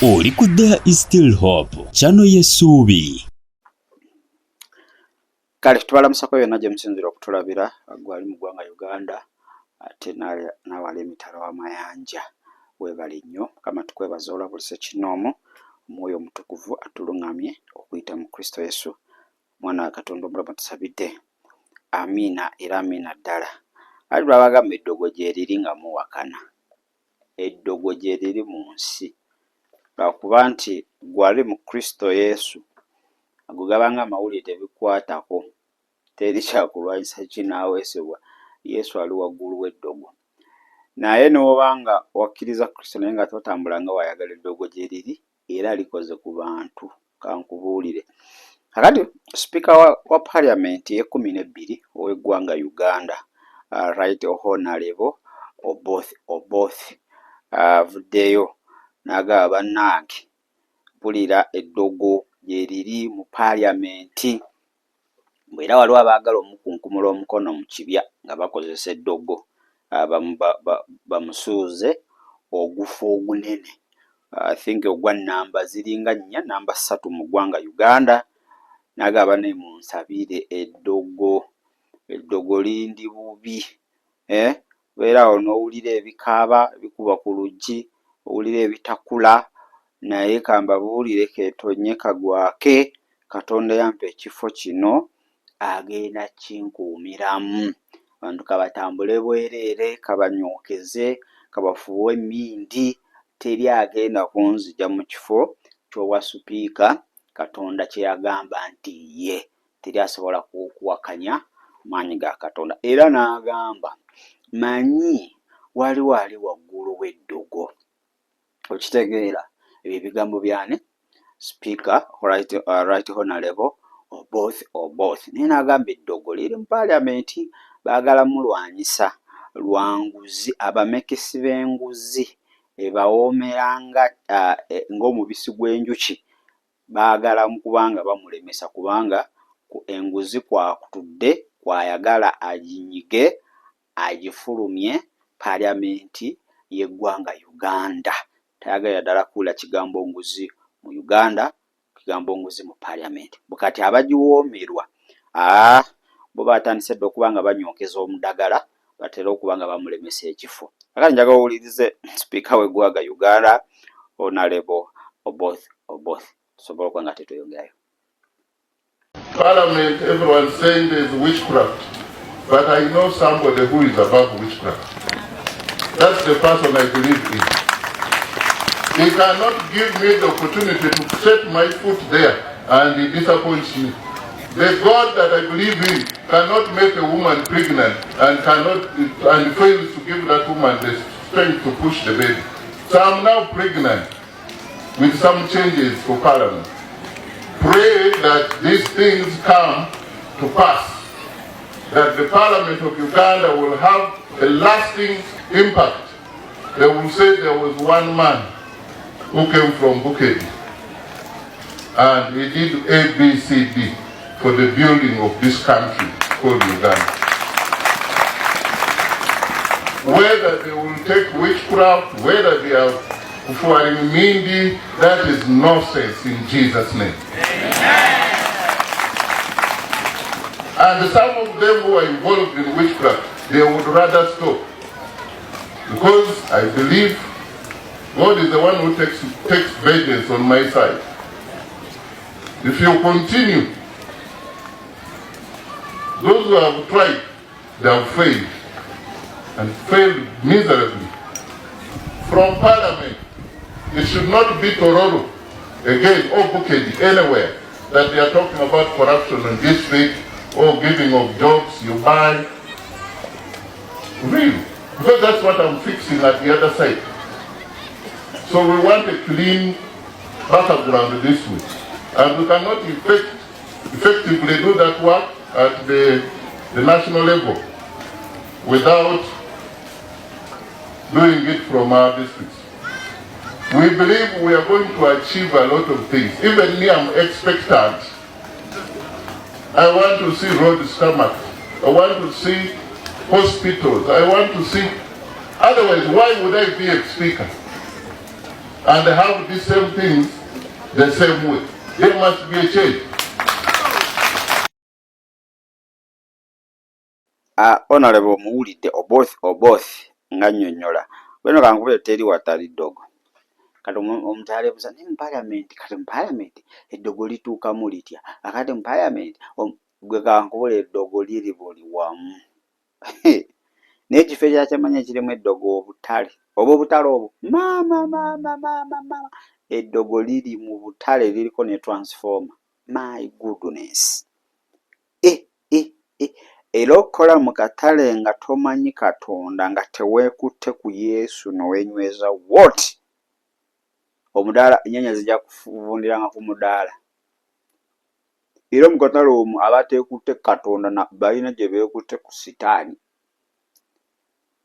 Oli ku There is Still Hope, channel y'essuubi. Kale tubalamusako yonna gye musinzira okutulabira gwali mu ggwanga Uganda ate n'awali emitala w'amayanja. Weebale nnyo, Mukama tukwebaza olwabulise kinoomu, Omwoyo Omutukuvu atuluŋŋamye okuyita mu Kristo Yesu, Mwana wa Katonda omulamu tusabidde. Amiina era amiina ddala. Ali lwabagamba eddogo gye liri nga muwakana. Eddogo gye liri mu nsi. Lwakuba nti gwali mu Kristo Yesu, ago gabanga amawulire tebikwatako, teri kyakulwanyisa kinaaweesebwa. Yesu ali waggulu w'eddogo. Naye n'obanga wakkiriza Kristo naye nga totambula nga wayagala, eddogo gye liri era likoze ku bantu. Kankubuulire. Kakati Sipiika wa Paalamenti ye-12 ow'eggwanga Uganda, Right Honourable Oboth avuddeyo n'agamba bannange, mpulira eddogo gye liri mu Paalamenti. Era waliwo abaagala omukunkumula omukono mu kibya nga bakozesa eddogo, bamusuuze ogufa ogunene. I think ogwa nnamba ziringa 4, namba 3 mu ggwanga Uganda. N'agamba ne munsabire eddogo. Eddogo lindi bubi. Beera awo n'owulira ebikaaba bikuba ku luggi, owulira ebitakula, naye kambabuulire keetonye kagwake. Katonda yampa ekifo kino agenda kinkuumiramu. Abantu kabatambule bwereere, kabanyookeze, kabafuuwe emmindi. Teri agenda kunzija mu kifo ky'obwa Sipiika. Katonda kye yagamba nti ye teri asobola kuwakanya maanyi ga Katonda. Era n'agamba manyi waliwo ali waggulu w'eddogo. Okitegeera ebyo ebigambo byane Sipiika Right Honourable Oboth. Naye n'agamba eddogo liri mu Paalamenti, baagala mulwanyisa lwanguzi, abamekesi b'enguzi ebawoomeranga ng'omubisi gw'enjuki. Baagala mu kubanga bamulemesa, kubanga enguzi kwakutudde kwayagala aginyige agifulumye Paalamenti y'eggwanga Uganda. Tayagala ddala kuwulira kigambo nguzi mu Uganda, kigambo nguzi mu Paalamenti. Bukati abagiwoomerwa bo batandise dda okuba nga banyookeza omudagala, batera okuba nga bamulemesa ekifo. Akati njagala owulirize Sipiika w'eggwanga Uganda, Honourable Oboth. Tusobola okuba nga tetweyongerayo. Parliament, everyone saying there is witchcraft, but I know somebody who is above witchcraft. That's the person I believe in. He cannot give me the opportunity to set my foot there and he disappoints me. The God that I believe in cannot make a woman pregnant and fails to give that woman the strength to push the baby. So I'm now pregnant with some changes for Parliament. Pray that these things come to pass, that the Parliament of Uganda will have a lasting impact. They will say there was one man who came from Bukedi and he did A, B, C, D for the building of this country called Uganda. Whether they will take witchcraft, whether they are Kufuaring Mindi, that is nonsense in Jesus' name. And some of them who are involved in witchcraft, they would rather stop. Because I believe God is the one who takes vengeance on my side. If you continue, those who have tried, they have failed, and failed miserably. From Parliament, it should not be Tororo, again, or Bukedi, anywhere, that they are talking about corruption in district, or giving of jobs, you buy. Really, because that's what I'm fixing at the other side. So we want a clean background this way. And we cannot effectively do that work at the national level without doing it from our districts. We believe we are going to achieve a lot of things. Even me, I'm expectant. I want to see roads come up. I want to see hospitals. I want to see. Otherwise, why would I be a speaker? and have the same things the same way. There must be a change. Honorable muwulidde oboth nga nnyonnyola bweno kankubire teri watali ddogo kati omuntu aleebuuza naye mu paalamenti kati mu paalamenti eddogo lituukamu litya akati mu paalamenti gwe kankubula eddogo liri buli wamu naye ekifo ekirala kyamanya ekirimu eddogo obutale obwo maama eddogo liri mu butale liriko ne transformer. My goodness. Era okukola mu katale nga tomanyi Katonda nga teweekutte ku Yesu nowenyweza what? Omudaala ennyaanya zijja kuvundiranga ku mudaala. Era mu katale omwo abateekutte Katonda balina gye beekutte ku sitaani.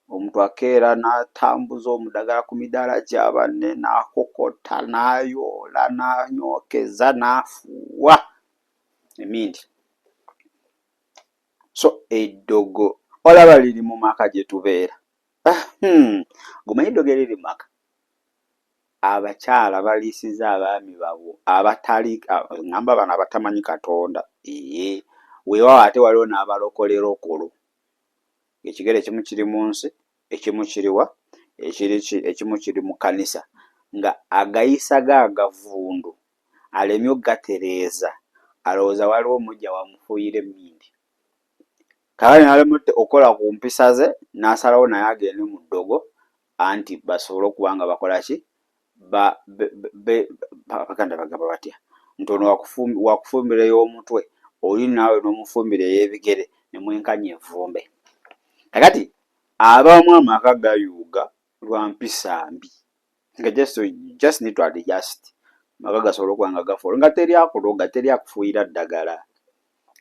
Omuntu akeera n'atambuza omudagala ku midaala gya banne n'akokota n'ayoola n'anyookeza n'afuuwa emindi. So eddogo olaba liri mu maka gye tubeera. Gumanyi eddogo eriri mu maka abakyala baliisiza abaami babo abatali ngamba bano abatamanyi Katonda. Weewaawo ate waliwo n'abalokolerokolo. Ekigere ekimu kiri mu nsi, ekimu kiriwa, ekimu kiri mu kkanisa nga agayisa gaagavundu alemye okgatereeza alowooza waliwo omujja wamufuuyira emmindi. Kabali n'alemutte okukola ku mpisa ze n'asalawo naye agende mu ddogo anti basobole okuba nga bakola ki baganda bagamba batya nti ono wakufumbira ey'omutwe oli naawe n'omufumbira ey'ebigere ne mwenkanya evvumbe. Kakati abamu amaka gayuuga lwa mpisa mbi nga just need to adjust amaka gasobole okuba nga gafuula nga teri akuloga teri akufuuyira ddagala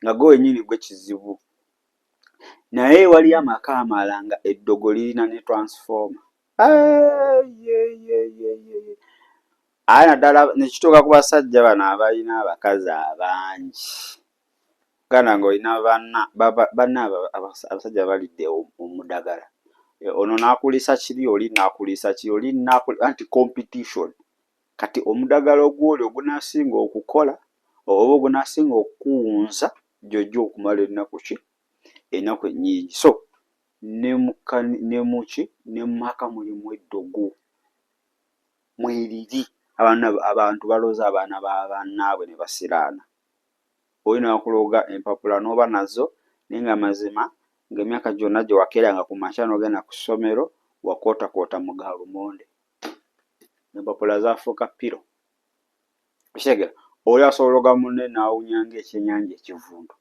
nga gwe wennyini gwe kizibu. Naye waliyo amaka amala nga eddogo lirina ne transformer. Aye naddala nekituuka ku basajja bano abalina abakazi abangi gana ng'olina banna abasajja balidde omudagala ono n'akulisa kiri oli n'akulisa kiri oli anti competition. Kati omudagala ogw'oli ogunaasinga okukola oba ogunaasinga okuwunza gy'ojja okumala ennaku ki ennaku ennyingi. So ne mu maka mulimu eddogo mweriri abantu balooza abaana b'abannaabwe ne basiraana. Oli n'akuloga empapula n'oba nazo naye nga mazima ng'emyaka gyonna gye wakeeranga ku makya n'ogenda ku ssomero wakootakoota mu gaalumonde. Empapula zaafuuka piro. Kitegeera oli asobologa munne n'awunyanga ekyennyanja ekivundu.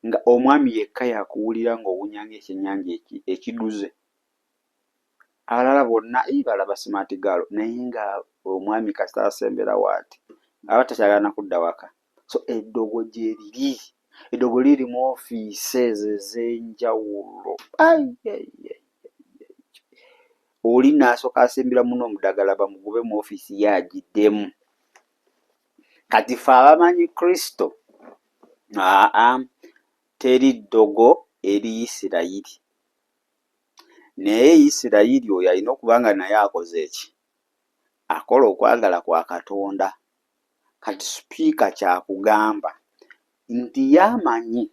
Nga omwami yekka yakuwulira ng'owunyanga ekyennyanja ekiduze. Abalala bonna balaba smart girl naye nga omwami kasita asembera waati aba takyagala na kudda waka. So eddogo gye liri. Eddogo liri mu ofiisi ezo ez'enjawulo. Oli n'asooka asimbira muno omudagala bamugube mu ofiisi ye agiddemu. Kati ffe abamanyi Kristo teri ddogo eri Isirayiri. Naye Isirayiri oyo alina okuba nga naye akoze eki? Akola okwagala kwa Katonda. Kati sipiika kyakugamba nti yamanyi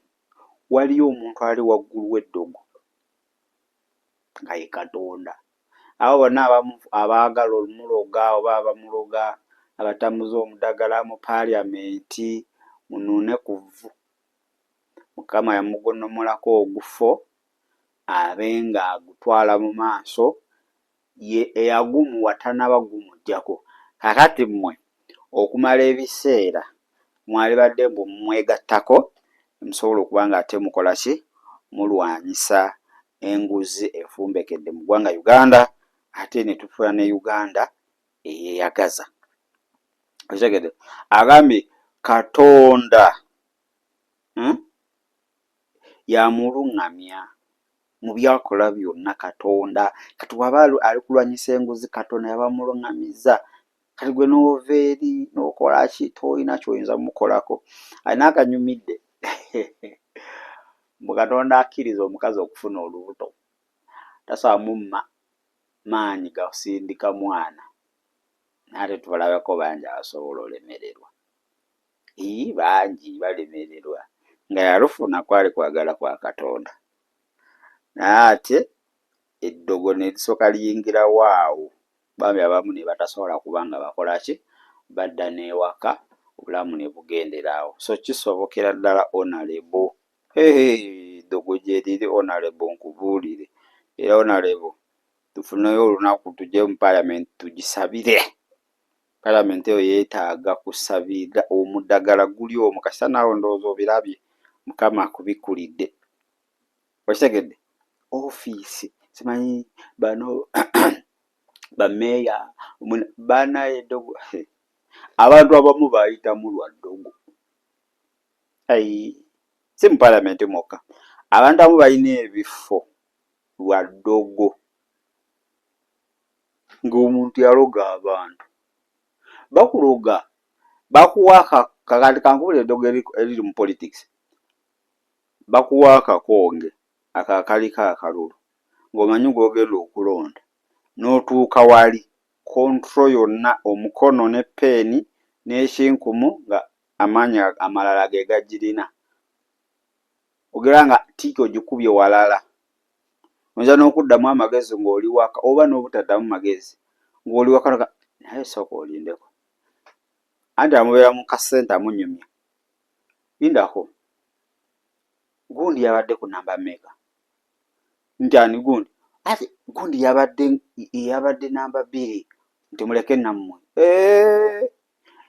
waliyo omuntu ali waggulu w'eddogo nga ye Katonda. Abo bonna abaagala olumuloga oba abamuloga abatamuza omudagala mu paalamenti munuune ku vvu. Mukama yamugonnomolako ogufo abe nga agutwala mu maaso ye eyagumuwa tanaba gumuggyako. Kakati mmwe okumala ebiseera mwali badde mbu mwegattako musobola okuba nga ate mukola ki mulwanyisa enguzi efumbekedde mu ggwanga Uganda ate ne tufuula ne Uganda eyeeyagaza. Okitegedde agambye Katonda yamuluŋŋamya mu byakola byonna. Katonda kati waba ali kulwanyisa enguzi Katonda yabamuluŋŋamiza. Kati gwe n'ova eri n'okola ki toyina ky'oyinza mukolako. Alina akanyumidde mu Katonda akkiriza omukazi okufuna olubuto tasobola mumma maanyi gasindika mwana ate tubalabako bangi abasobola olemererwa. Bangi balemererwa nga yalufuna kwali kwagala kwa Katonda. Naye ate eddogo ne lisooka liyingirawo awo, bambi abamu ne batasobola kubanga bakola ki, badda n'ewaka, obulamu ne bugenderawo. So kisobokera ddala honorable. Eddogo gye liri honorable nkubuulire. Era honorable tufuneyo olunaku tujje mu Parliament tugisabire. Parliament eyo yeetaaga kusabira, omuddagala guli omwo, kasita naawe ndowooza obirabye, Mukama akubikulidde. Okitegedde? Ofiisi simanyi bano bameeya banaye eddogo, abantu abamu bayitamu lwa ddogo. Si mu Parliament mwokka, abantu abamu balina ebifo lwa ddogo, ng'omuntu yaloga abantu. Bakuloga, bakuwa kakati kankubula eddogo eriri mu politics, bakuwa akakonge akaliko akalulu ng'omanyi gw'ogenda okulonda, n'otuuka wali kontro yonna, omukono ne peeni n'ekinkumu nga amaanyi amalala ge gagirina. Ogera nga tiiki ogikubye walala, oyinza n'okuddamu amagezi ng'oli waka, oba n'obutaddamu magezi ng'oli waka, naye sooka olindeko. Anti amubeera mu kasenta munyumya. Lindako, gundi yabadde ku namba mmeka? Nti ani gundi? Ati gundi yabadde namba 2. Nti muleke nammwe.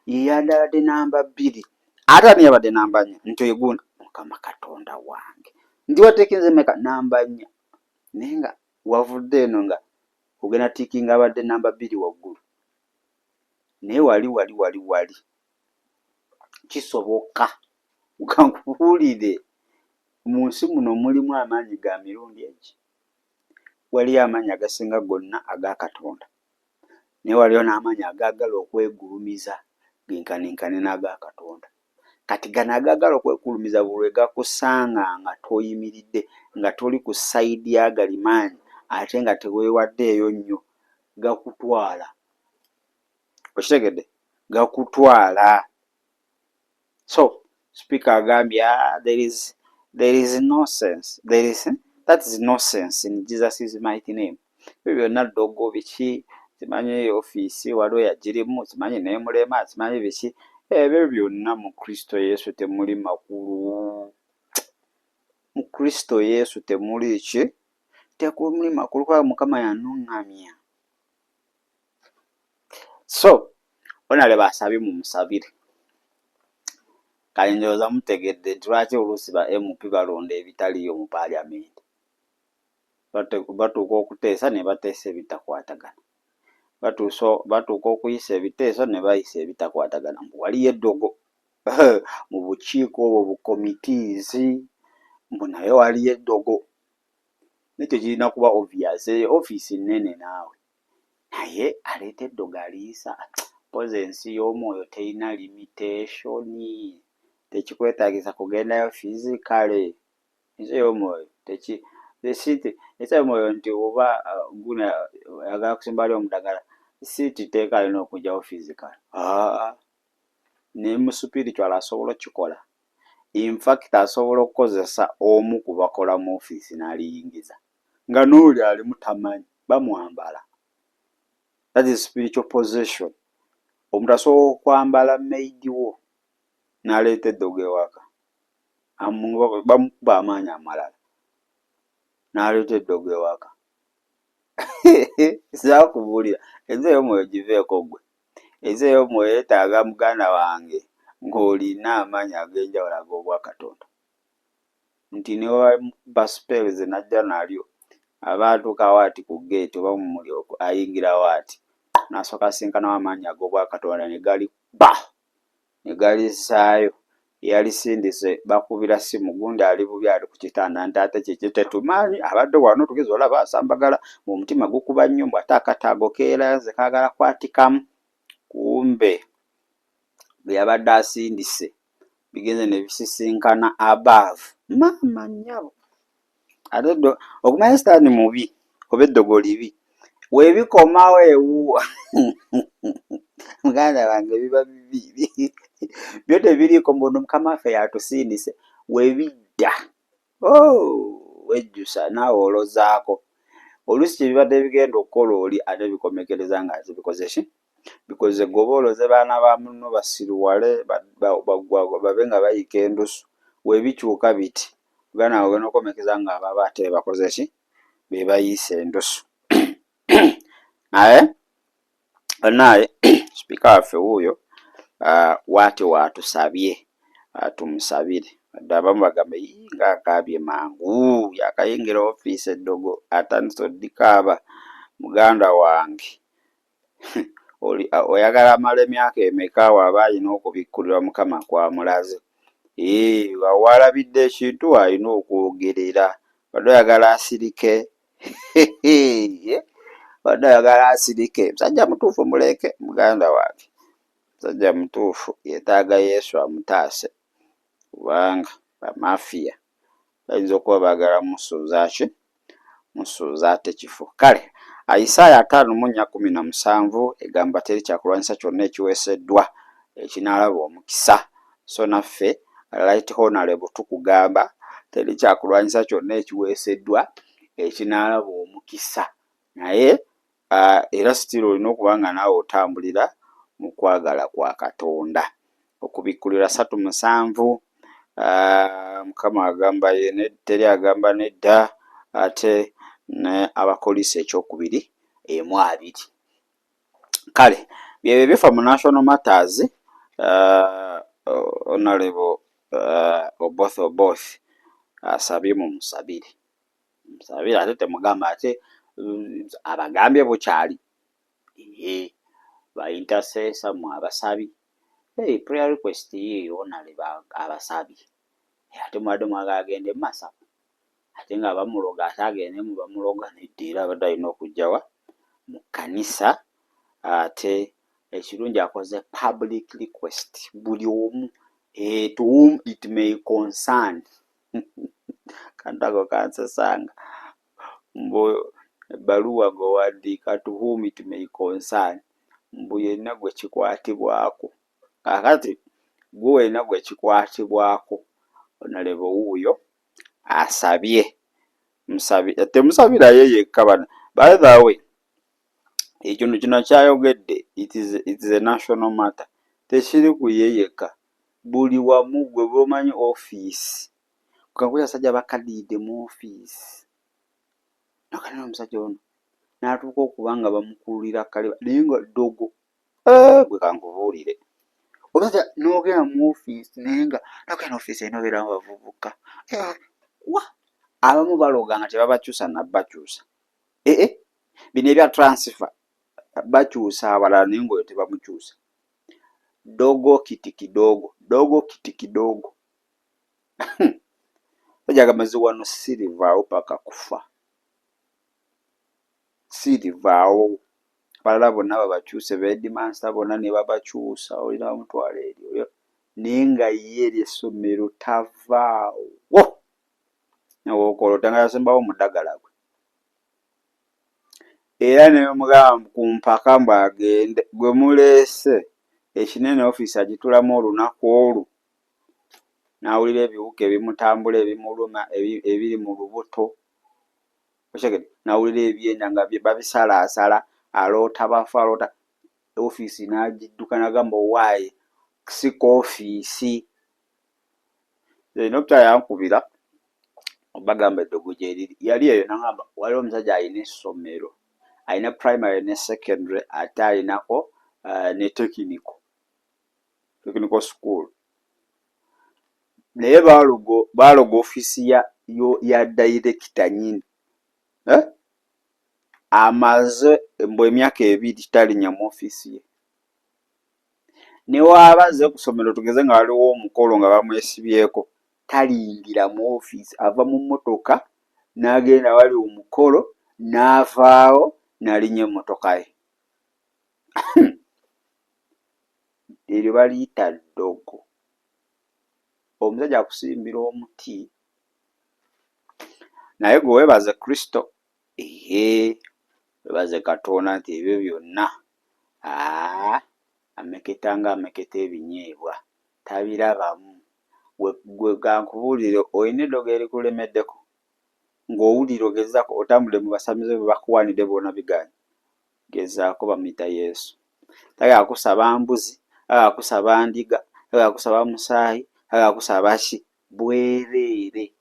Yabadde namba 2. Ate ani yabadde namba 4? Nti oyo gundi. Mukama Katonda wange. Nti wateekenze mmeka? Namba 4. Naye nga wavudde eno nga ogenda tiiki nga abadde namba 2 waggulu. Naye wali kisoboka. Ukankubuulire, mu nsi muno mulimu amaanyi ga mirundi egi. Waliyo amaanyi agasinga gonna aga Katonda, naye waliyo n'amaanyi agaagala okwegulumiza genkaninkane n'aga Katonda. Kati gano agaagala okwegulumiza buli lwe gakusanga nga toyimiridde, nga toli ku sayidi y'agali maanyi, ate nga teweewaddeeyo nnyo, gakutwala. Okitegedde? Gakutwala. So Speaker agambye, there is no sense. That is no sense in Jesus' mighty name. Ebyo byonna ddogo biki, simanyi ofiisi waliwo yagirimu, simanyi n'emulema, simanyi biki, ebyo byonna mu Kristo Yesu temuli makulu. Mu Kristo Yesu temuli ki? Tekuli makulu, kuba Mukama yanuŋŋamya. So onale basabye mumusabire. Kale ndowooza mutegedde lwaki oluusi ba MP balonda ebitaliyo mu Parliament. Batuuka okuteesa ne bateesa ebitakwatagana. Batuuka okuyisa ebiteeso ne bayisa ebitakwatagana. Waliyo eddogo mu bukiiko obwo bukomitiizi, mbu naye waliyo eddogo. Nekyo kirina kuba obvious. Ofiisi nnene naawe, naye aleeta eddogo aliyisa. Poza ensi y'omwoyo terina limitation. Tekikwetaagisa kugendayo physically. Ensi y'omwoyo ensi y'omwoyo nti oba guna ayagala kusimba ali omudagala, si kiteeka alina okujjawo physically. Ne mu spiritual asobola okikola. In fact asobola okukozesa omu ku bakola mu ofiisi n'aliyingiza nga n'oli alimu tamanyi, bamwambala. That is spiritual possession. Omuntu asobola okwambala maidi wo n'aleeta eddogo ewaka, bamukuba amaanyi amalala n'aleeta eddogo ewaka. Saakubuulira, ensi ey'omwoyo giveeko gwe. Ensi ey'omwoyo yeetaaga muganda wange ng'olina amaanyi ag'enjawulo ag'obwa Katonda. Nti ne wamukuba spells n'ajja nalyo, aba atuukawo ati ku gate oba mu muliro ayingirawo ati, n'asooka asinkanawo amaanyi ag'obwa Katonda ne gali ne galisaayo. Yalisindise bakubira simu, gundi ali bubi ali ku kitanda, nti ate kiki tetumanyi, abadde wano tugeze olaba asambagala, mu mutima gukuba nnyo, ate akataago keeraze kaagala kwatikamu. Kumbe bwe yabadde asindise bigenze ne bisisinkana above. Maama nnyabo. Ate okumanya sitaani mubi oba eddogo libi, weebikomawo ewuwa muganda wange biba bibi byo tebiriiko mbuno mukama waffe yatusiinise webidda wejjusa naawe olozaako oluusi kyebibadde bigenda okukola oli ate bikomekereza nga zibikoze ki bikoze goba oloze baana ba munno basiruwale babe nga bayika endusu webikyuka biti muganda wange ogenda okukomekeza nga ababa ate bebakoze ki bebayiisa endusu naye sipiika waffe wuuyo waati waatusabye tumusabire adde abamu bagamba nga akaabye mangu yakayingira ofiisi eddogo atandise oddikaaba muganda wange oyagala amala emyaka emeka waaba alina okubikkulirwa mukama kwamulaze wawalabidde ekintu alina okwogerera wadde oyagala asirike wadde oyagala asirike musajja mutuufu muleke muganda wange musajja mutuufu yeetaaga Yesu amutaase kubanga bamafiya bayinza okuba baagala musuuza ki musuuza ate kifo kale Isaaya 5:17 egamba teri kyakulwanyisa kyonna ekiweeseddwa ekinaalaba omukisa so naffe Right Honorable tukugamba teri kyakulwanyisa kyonna ekiweeseddwa ekinaalaba omukisa naye era sitiri olina okuba nga naawe otambulira mu kwagala kwa Katonda okubikkulira 3:7 Mukama agamba ye teri agamba nedda ate ne Abakolisi 2:2 kale byebyo bifa mu National Matters Honorable Oboth asabye mumusabire ate temugamba ate abagambye bukyali ba intercessor mu abasabi prayer request yiyo Honorable abasabi ate mwadde mwagala agende mu Masaka ate nga bamuloga ate agende mu bamuloga neddiira abadde alina okujjawa mu kkanisa ate ekirungi akoze public request buli omu to whom it may concern kantago kansasanga mbu ebbaluwa gwewandiika to whom it may concern mbu yenna gwe kikwatibwako kakati gwe wenna gwe kikwatibwako Honorable wuuyo asabye temusabira ye yekka bana by the way ekintu kino kyayogedde it is a national matter tekiri ku ye yekka buli wamu gwe bwomanyi office kankuya sajja bakadide mu office nakanena omusajja ono n'atuuka okuba nga bamukulira kale naye nga ddogo gwe kankubuulire omusajja n'ogenda mu office naye nga nakena office eno obeeramu bavubuka abamu baloga nga tebabakyusa nabbakyusa bino ebya transfer bakyusa abalala naye ngaoyo tebamukyusa dogo kiti kidogo ojagamazi wano sirivaawo paka kufa sirivaawo balala bonna babakyuse beedimansa bonna ne babakyusa olina bamutwala eryo naye nga ye eryessomero tavaawo nawokola otanga yasembawo muddagala gwe era ne mugamba ku mpaka mbu agende gwe muleese ekinene ofiisi agitulamu olunaku olwo n'awulira ebiwuka ebimutambula ebimuluma ebiri mu lubuto n'awulira ebyenda nga babisalaasala aloota bafa aloota ofiisi n'agidduka n'agamba owaaye sika ofiisi erina okutya yankubira bagamba eddogo gyeriri yali eyo n'agamba waliwo omusajja alina essomero alina primary ne secondary ate alinako ne technical school naye baaloga ofiisi ya director nyini amaze emyaka 2 talinnya mu ofiisi ye ne waaba azze ku ssomero tugeze nga waliwo omukolo nga bamwesibyeko talindira mu ofiisi ava mu mmotoka n'agenda wali omukolo n'avaawo n'alinnya emmotoka ye eryo baliyita ddogo omusajja akusimbira omuti naye gwe weebaze Kristo weebaze Katonda nti ebyo byonna ameketanga ameketa ebinyeebwa tabirabamu. Gwe gankubuulire olina eddogo erikulemeddeko ng'owulira ogezaako otambule mu basamize bwe bakuwaanidde boona bigaanyi, gezaako bamuyita Yesu. Tagala kusaba mbuzi, tagala kusaba ndiga, tagala kusaba musaayi, tagala kusaba ki, bwereere.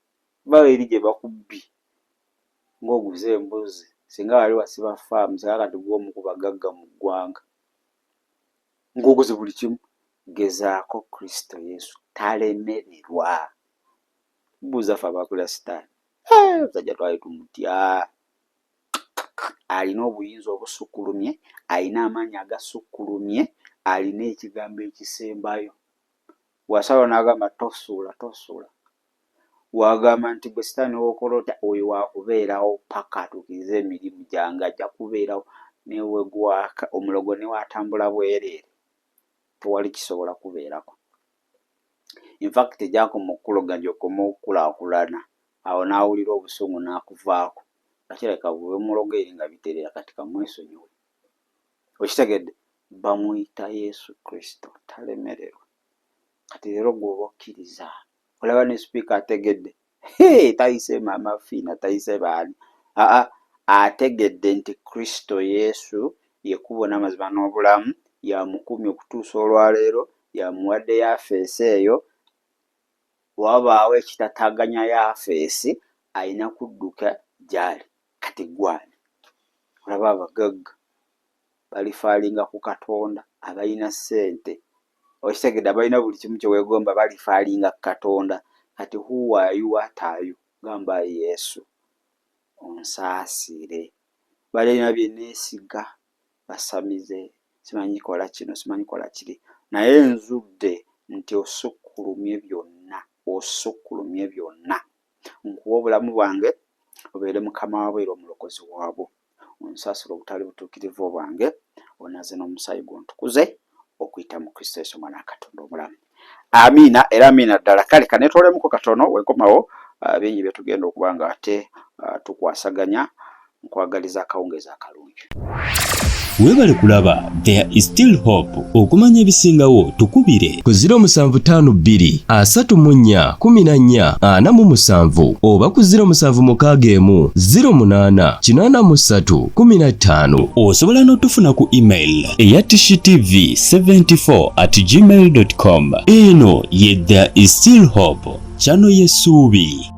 Bawo eri gye bakubbi ng'oguze embuzi singa wali wasiba faamu singa kati gw'omu ku bagagga mu ggwanga ng'oguze buli kimu. Gezaako Kristo Yesu talemererwa. Buuza ffe abakulasitaani omusajja twali tumutya. Alina obuyinza obusukkulumye, alina amaanyi agasukkulumye, alina ekigambo ekisembayo. Wasala n'agamba tosuula. Wagamba nti gwe sitaani w'okola otya, oyo waakubeerawo paka atuukirize emirimu gyange, ajja kubeerawo newe gwaka omulogo ne watambula bwereere tewali kisobola kubeerako. In fact gyako mu kuloga gy'okoma okukulaakulana. Awo n'awulira obusungu n'akuvaako. Kakireka bwe mulogo eri nga bitereera kati kamwesonyiwe. Okitegedde? Bamuyita Yesu Kristo talemererwa. Kati leero gw'oba okkiriza olaba ne sipiika ategedde. Tayise maama Fiina, tayise baani. Ategedde nti Kristo Yesu ye kkubo n'amazima n'obulamu, yamukumya okutuusa olwaleero, yamuwadde yafeesi eyo. Wabaawo ekitataaganya yafeesi, alina kudduka gy'ali. Kati gwani olaba abagagga balifaalinga ku Katonda, abalina ssente. Okitegedde abalina buli kimu kye weegomba balifaalinga ku Katonda. Kati who are you, what are you? Gamba Yesu onsaasire. Balina bye neesiga basamize, simanyi kola kino simanyi kola kiri, naye nzudde nti osukkulumye byonna. Nkuwa obulamu bwange obeere mukama wabwe era omulokozi waabwo. Onsaasire obutali butuukirivu bwange, onaze n'omusaayi gw'ontukuze okuyita mu Kristo Yesu Mwana wa Katonda omulamu. Amiina era amiina ddala. Kale kanetwolemuko katono wekomawo bingi bye tugenda okuba nga ate tukwasaganya. Nkwagaliza akawungeezi akalungi. Weebale kulaba There is Still Hope. Okumanya ebisingawo tukubire ku 0752 34 14 47 oba ku 0761 08 83 15. Osobola n'otufuna ku email eya tshitv74@gmail.com. Eno ye There is Still Hope, channel y'essuubi.